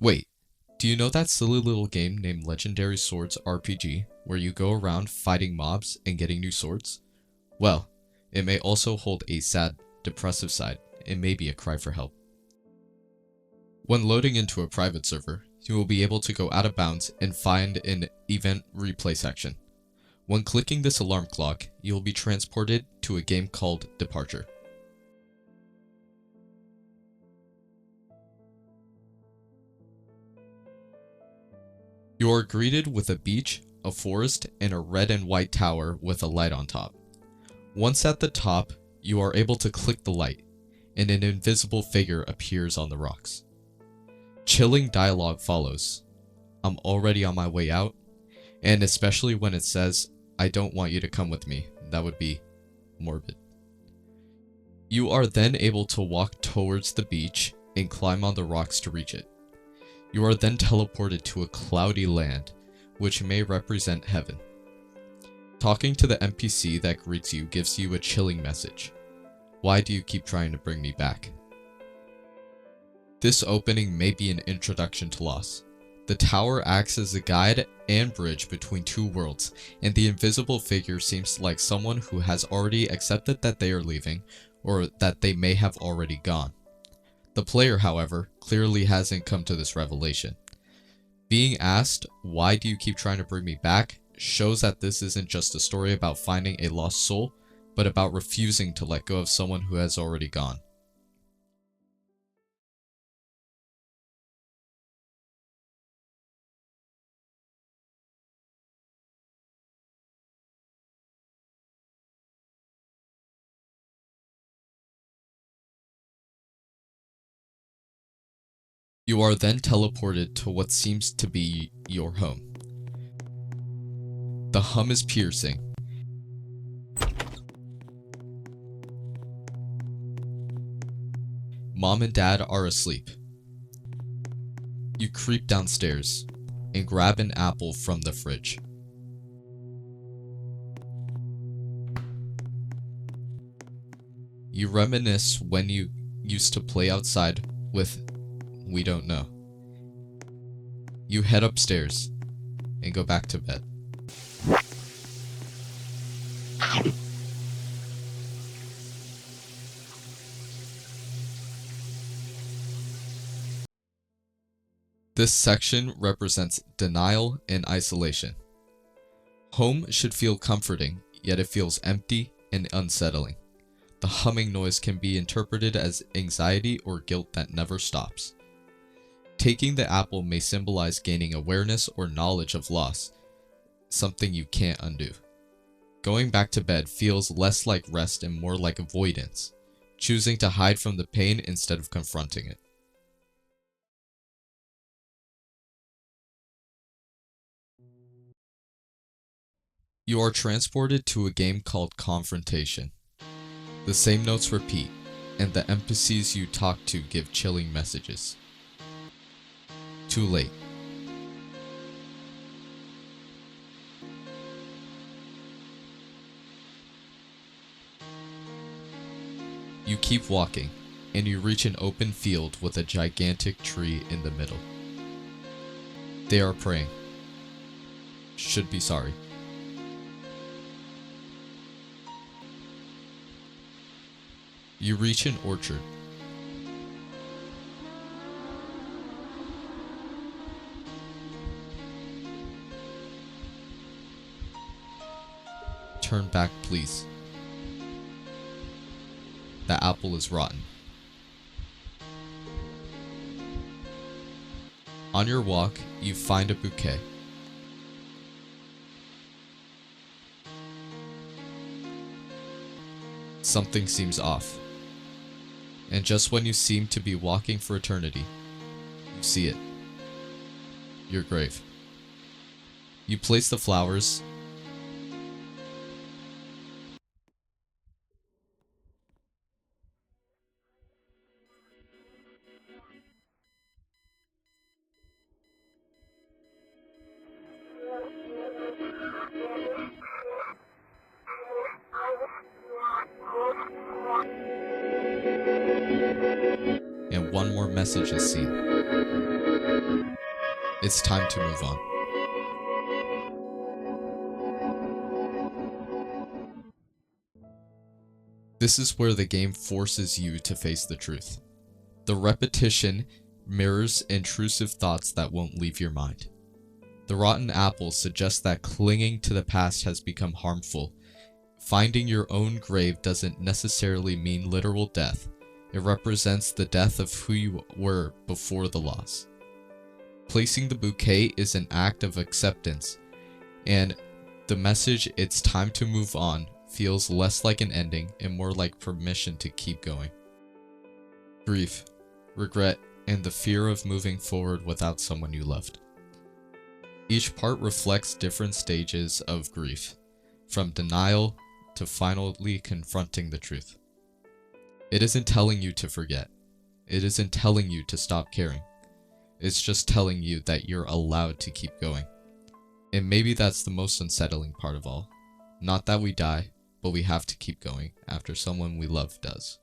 Wait, do you know that silly little game named Legendary Swords RPG, where you go around fighting mobs and getting new swords? Well, it may also hold a sad, depressive side, and maybe a cry for help. When loading into a private server, you will be able to go out of bounds and find an event replay section. When clicking this alarm clock, you will be transported to a game called Departure. You are greeted with a beach, a forest, and a red and white tower with a light on top. Once at the top, you are able to click the light, and an invisible figure appears on the rocks. Chilling dialogue follows. I'm already on my way out, and especially when it says, I don't want you to come with me. That would be morbid. You are then able to walk towards the beach and climb on the rocks to reach it. You are then teleported to a cloudy land, which may represent heaven. Talking to the NPC that greets you gives you a chilling message. Why do you keep trying to bring me back? This opening may be an introduction to loss. The tower acts as a guide and bridge between two worlds, and the invisible figure seems like someone who has already accepted that they are leaving, or that they may have already gone. The player, however, clearly hasn't come to this revelation. Being asked, why do you keep trying to bring me back, shows that this isn't just a story about finding a lost soul, but about refusing to let go of someone who has already gone. You are then teleported to what seems to be your home. The hum is piercing. Mom and Dad are asleep. You creep downstairs and grab an apple from the fridge. You reminisce when you used to play outside with we don't know. You head upstairs and go back to bed. This section represents denial and isolation. Home should feel comforting, yet it feels empty and unsettling. The humming noise can be interpreted as anxiety or guilt that never stops. Taking the apple may symbolize gaining awareness or knowledge of loss, something you can't undo. Going back to bed feels less like rest and more like avoidance, choosing to hide from the pain instead of confronting it. You are transported to a game called Confrontation. The same notes repeat, and the NPCs you talk to give chilling messages. Too late. You keep walking, and you reach an open field with a gigantic tree in the middle. They are praying. Should be sorry. You reach an orchard. Turn back, please. The apple is rotten. On your walk, you find a bouquet. Something seems off. And just when you seem to be walking for eternity, you see it. Your grave. You place the flowers. And one more message is seen. it's time to move on. This is where the game forces you to face the truth. The repetition mirrors intrusive thoughts that won't leave your mind. The rotten apple suggests that clinging to the past has become harmful. Finding your own grave doesn't necessarily mean literal death. It represents the death of who you were before the loss. Placing the bouquet is an act of acceptance, and the message "it's time to move on" feels less like an ending and more like permission to keep going. Grief, regret, and the fear of moving forward without someone you loved. Each part reflects different stages of grief, from denial to finally confronting the truth. It isn't telling you to forget. It isn't telling you to stop caring. It's just telling you that you're allowed to keep going. And maybe that's the most unsettling part of all. Not that we die, but we have to keep going after someone we love does.